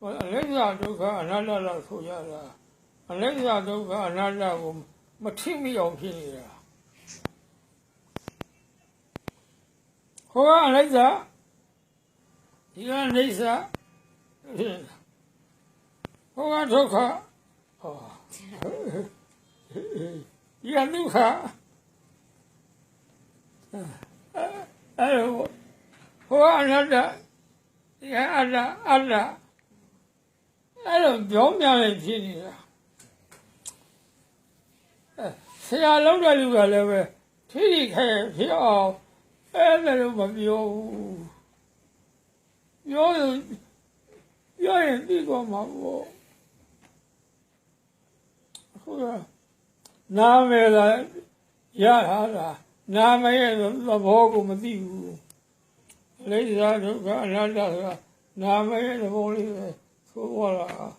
Alega Duka, another Suyada. Alega Duka, another Matimi of Hinia. Hoa Alega, Ian Lisa, Hoa Duka, Yanuka. Hoa another, other. I don't know anything. Say, I don't know you ever. Take care here all. And I don't know you're in big on my wall. Now, me, yeah, now, me, the vocal with you. Ladies, I don't got another. Now, me, the voice. Voilà.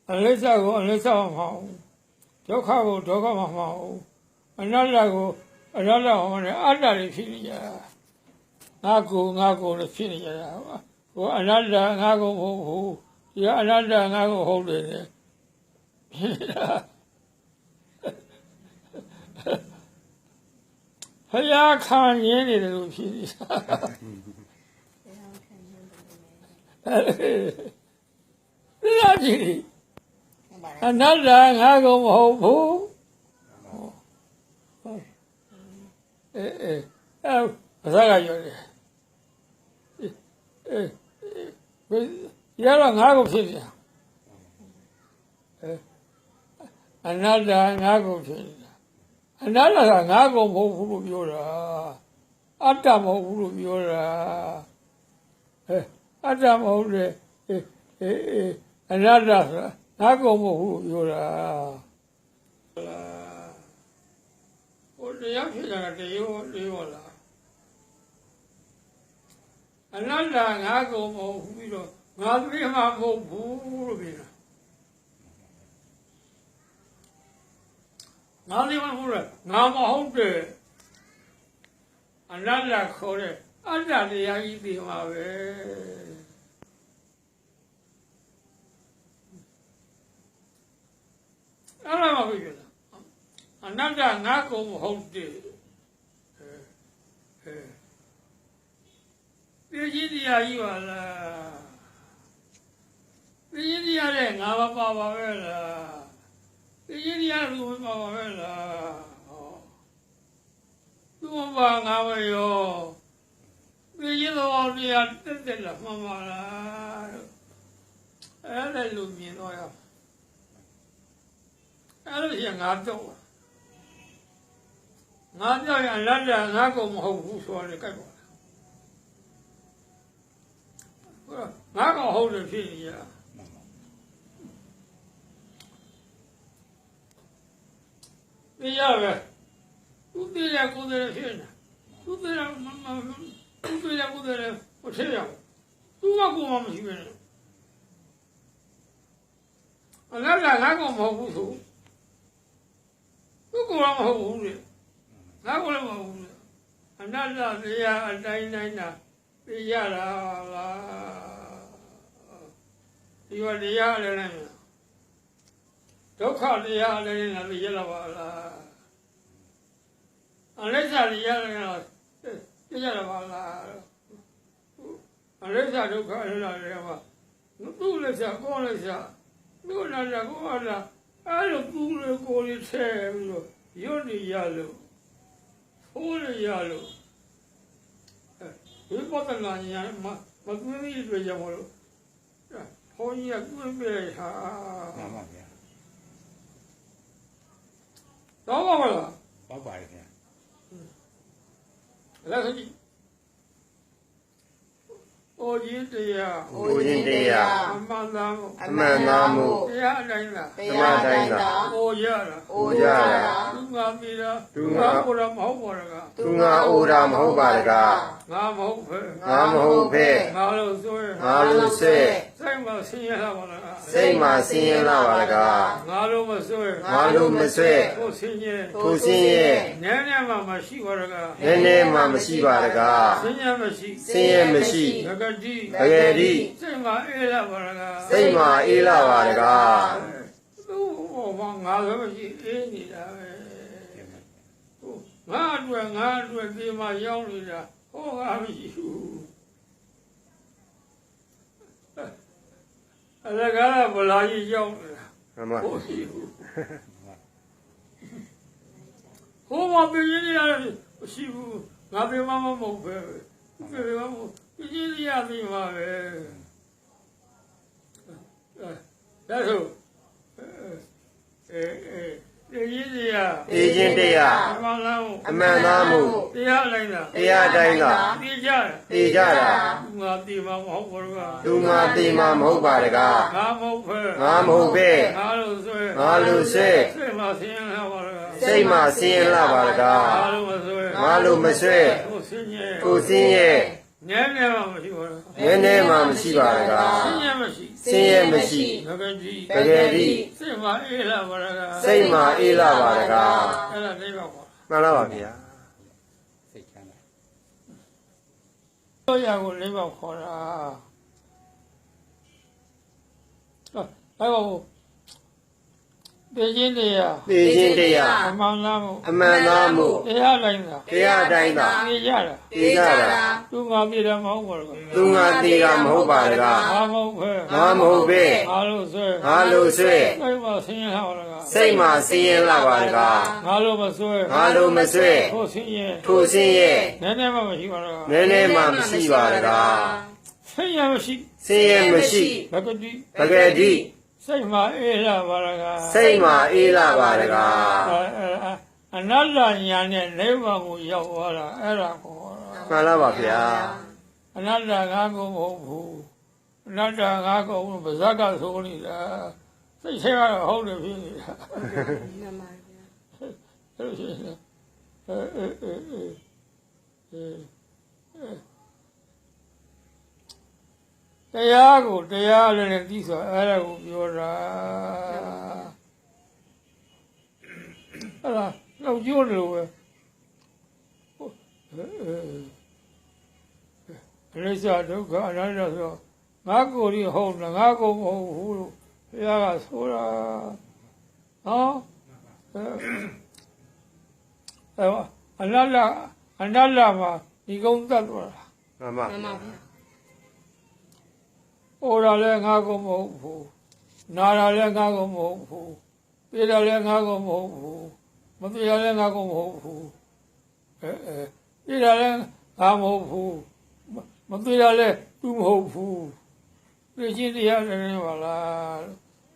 Unless I go, unless I'm home. Tokago, Tokamamo. Another one, other Finia. Nago, the Finia. Another Nago, who, yeah, another Nago holding it. I can't hear any little Finia. Lagi, another Nago Hope. Yellow Nago Finia. Another Nago Finia. Another Nago Hope Yura. Atamo Hope Yura. Adam Ode, another Nagomo, Yura. What the young Yola. Another Nagomo, not be Mamo Purina. Not even Hura, Nama Hope. Another Kore, another Yagi Mave. Another Nago Hope. Virginia, you are Virginia, Nava Pavella. Virginia, Pavella. Tuva Navayo. Virginia, the Antilla, Mamma. Hallelujah. I don't hear Nato. Nato and Landa Nago who's on the cable. Nago hold the field, yeah. Who did I go there? Who did I go there? What's here? Who are going here? Another Nago who. Who go on hold it? I will hold it. Another year, a day, the yard. You are the yard. Don't call the yard in the yellow. Unless I the yellow. Unless I don't call it. No, let's go, let's go. No, I don't call it hair. You're the yellow. All the yellow. We got a line, but we need the yellow. Oh, yeah, good day. Bye bye. Let's see. Oh, India. Amanamu. Yadaina. Oh, Yara. Tunga Uram Hobaraga. Nam Hope. Malu Se. ဆင်းရဲလာပါလား စိတ်မှာဆင်းရဲလာပါတကား ငါတို့မဆွဲ ငါတို့မဆွဲ ကိုဆင်းရဲ ကိုဆင်းရဲ နည်းနည်းမှမရှိပါတကား နည်းနည်းမှမရှိပါတကား ဆင်းရဲမရှိ ဆင်းရဲမရှိ ငကတိ တကယ်ဒီ စိတ်မှာအေးလာပါတကား စိတ်မှာအေးလာပါတကား သူ့ဟောမှာငါဆိုမရှိအေးနေတာပဲငါအတွက်ဒီမှာရောက်နေတာဟောငါမရှိဘူးအလကားဗလာကြီးရောက်နေတာ မှန်ပါ ဟုတ်ရှိဘူးဟိုမှာပြည်ကြီးရတယ်မရှိဘူးငါပြေမမမဟုတ်ပဲပြေမမပြည်ကြီးရပြီမှာပဲဒါဆိုပြည်ကြီးရ အေးချင်းတရား အမှန်လား အမှန်သားမှု တရားလိုက်တာ တရားတိုင်းက ပြေကြတယ် သိကြတာ ငါပြေမမဟုတ်ဘူးက သူမှသိမှမဟုတ်ပါတကား ငါမဟုတ်ပဲ ငါမဟုတ်ပဲ ငါလို့ဆွဲ ငါလူဆွဲ စိတ်မှာဆင်းရဲလာပါလား စိတ်မှာဆင်းရဲလာပါတကား ငါလို့မဆွဲ ငါလိုမဆွဲ ကိုဆင်းရဲ ကိုဆင်းရဲ နည်းနည်းမှမရှိပါဘူး နည်းနည်းမှမရှိပါတကား ဆင်းရဲမရှိ ဆင်းရဲမရှိ ငကကြီး တကယ်ဒီ စိတ်မှာအေးလာပါလား စိတ်မှာအေးလာပါတကား အဲ့ဒါလေးပါပါ မှန်လားပါဗျာ တို့ရကိုလေးပါခေါ်တာအဲ့ဟိုပြည်ချင်းတရား သိချင်းတရား အမှန်လားမို့ အမှန်သားမှု တရားလိုက်တာ တရားတိုင်းသာ ပြေကြတာ သိကြတာ သူငါပြေတယ်မဟုတ်ပါဘူး သူငါသိတာမဟုတ်ပါတကား ငါမဟုတ်ပဲ ငါမဟုတ်ပဲ ငါလို့ဆွဲ ငါလိုဆွဲ စိတ်မှာဆင်းရဲလာပါလား စိတ်မှာဆင်းရဲလာပါတကား ငါလို့မဆွဲ ငါလိုမဆွဲ ကိုဆင်းရဲ ထိုဆင်းရဲ နည်းနည်းမှမရှိပါလား နည်းနည်းမှမရှိပါတကား ဆင်းရဲမရှိ ဆင်းရဲမရှိ ဘဂတိ တကယ်ဒီ စိတ်မှာအေးလာပါလား စိတ်မှာအေးလာပါတကား အနတ္တညာနဲ့နိဗ္ဗာန်ကိုရောက်သွားတာအဲ့ဒါကို မှန်လားပါဗျာ အနတ္တငါကိုမဟုတ်ဘူးအနတ္တငါကိုဗဇက်ကဆိုနေတာစိတ်ထဲကတော့ဟုတ်တယ်ဖြစ်နေတာ မှန်ပါဗျာ အဲ့လိုရှိနေတရားကိုတရားလည်းနဲ့သိဆိုအဲ့ဒါကိုပြောတာအဲ့ဒါတော့ကျိုးတယ်လို့ပဲအရိစ္ဆဒုက္ခအနတ္တဆိုငါကိုယ်ကြီးဟုတ်လားငါကိုယ်မဟုတ်ဘူးလို့ဘုရားကဆိုတာဟောအနတ္တမှာဒီကုန်းတတ်သွားတာ မှန်ပါ မှန် ဗျာ ပါဗျာ ။အိုတာလည်းငါကိုမဟုတ်ဘူး။နာတာလည်းငါကိုမဟုတ်ဘူး။ပြေတာလည်းငါကိုမဟုတ်ဘူး။မပြေတာလည်းငါကိုမဟုတ်ဘူး။ပြေတာလည်းငါမဟုတ်ဘူး။မပြေတာလည်းသူမဟုတ်ဘူး။ပြေချင်းတရားလည်းပါလား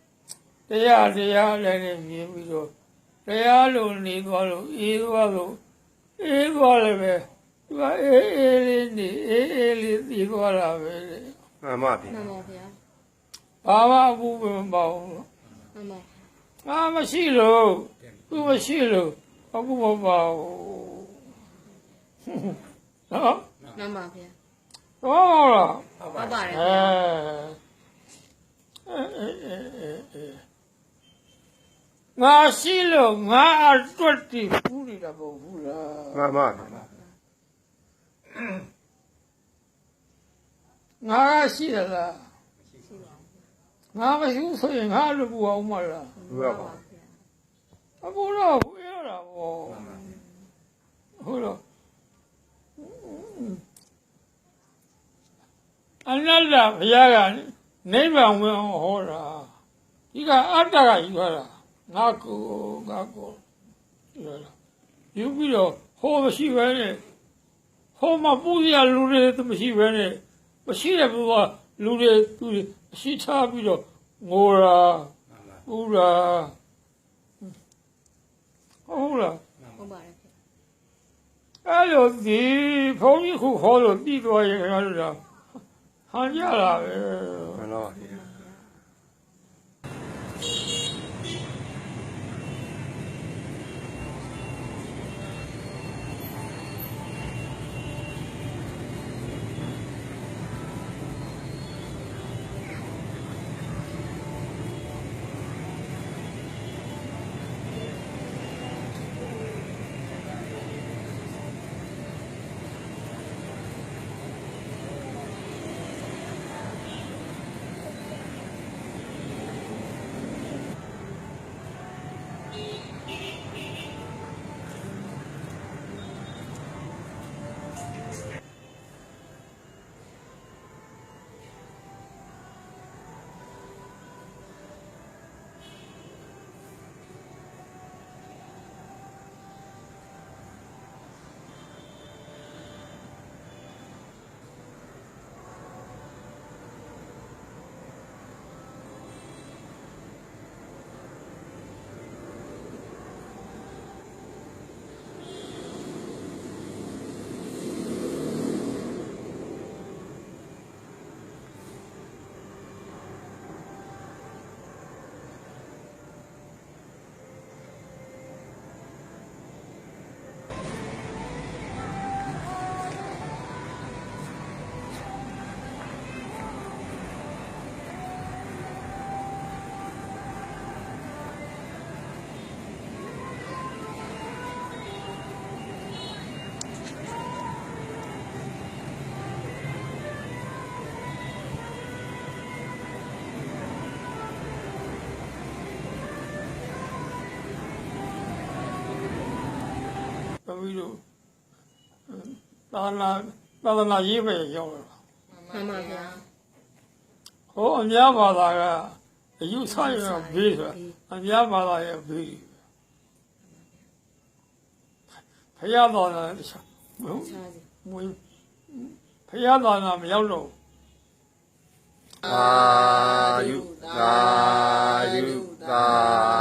။တရားလည်းနဲ့မြင်ပြီးတော့တရားလို့နေသွားလို့အေးသွားလို့အေးသွားလည်းပဲသူကအေးလေးနေအေးလေးသိသွားတာပဲလေ။ မှန်ပါဗျာ မှန်ပါဗျာ ဘာမှအဘူးမပေါ့ဘူး မှန်ပါ ငါမရှိလို့သူမရှိလို့အဘူးမပေါ့ဘူးနော် မှန်ပါဗျာ တော့လား ဟုတ်ပါတယ် ငါရှိလို့ငါအတွက်တည်ပူးနေတာမဟုတ်ဘူးလား မှန်ပါဗျာ ငါရှိသလားငါမရှိဘူးဆိုရင်ငါလည်းပူအောင်မလား ဘူးပါပါ အပူတော့ပူရတာပေါ့ဟုတ်တော့အနတ္တဘုရားကနိဗ္ဗာန်ဝင်ဟောတာဒီကအတ္တကယူရတာငါကိုယူရတာယူပြီးတော့ဟောမရှိပဲနဲ့ဟောမှာပူရလူတွေမရှိပဲနဲ့မရှိတဲ့ဘုရားလူတွေသူရှိထားပြီးတော့ငိုတာပူတာဟုတ်လား ဟုတ်ပါတယ်ဗျာ အဲ့လိုဒီဘုန်းကြီးခုခေါ်လို့ပြီးသွားရင်ခင်ဗျားတို့ကဟန်ကြလာပဲ မှန်တော့ဗျာ ပြီးတော့သာသနာရေးပဲရောက်လာ မှန်ပါဗျာ ဟောအများဘာသာကအယူဆရဘေးဆိုတာအများဘာသာရဲ့ဘေးဖယားတော်လာတခြားမဟုတ် ချားစီ မွေးဖယားတော်လာမရောက်တော့ သာယုသာယုသာ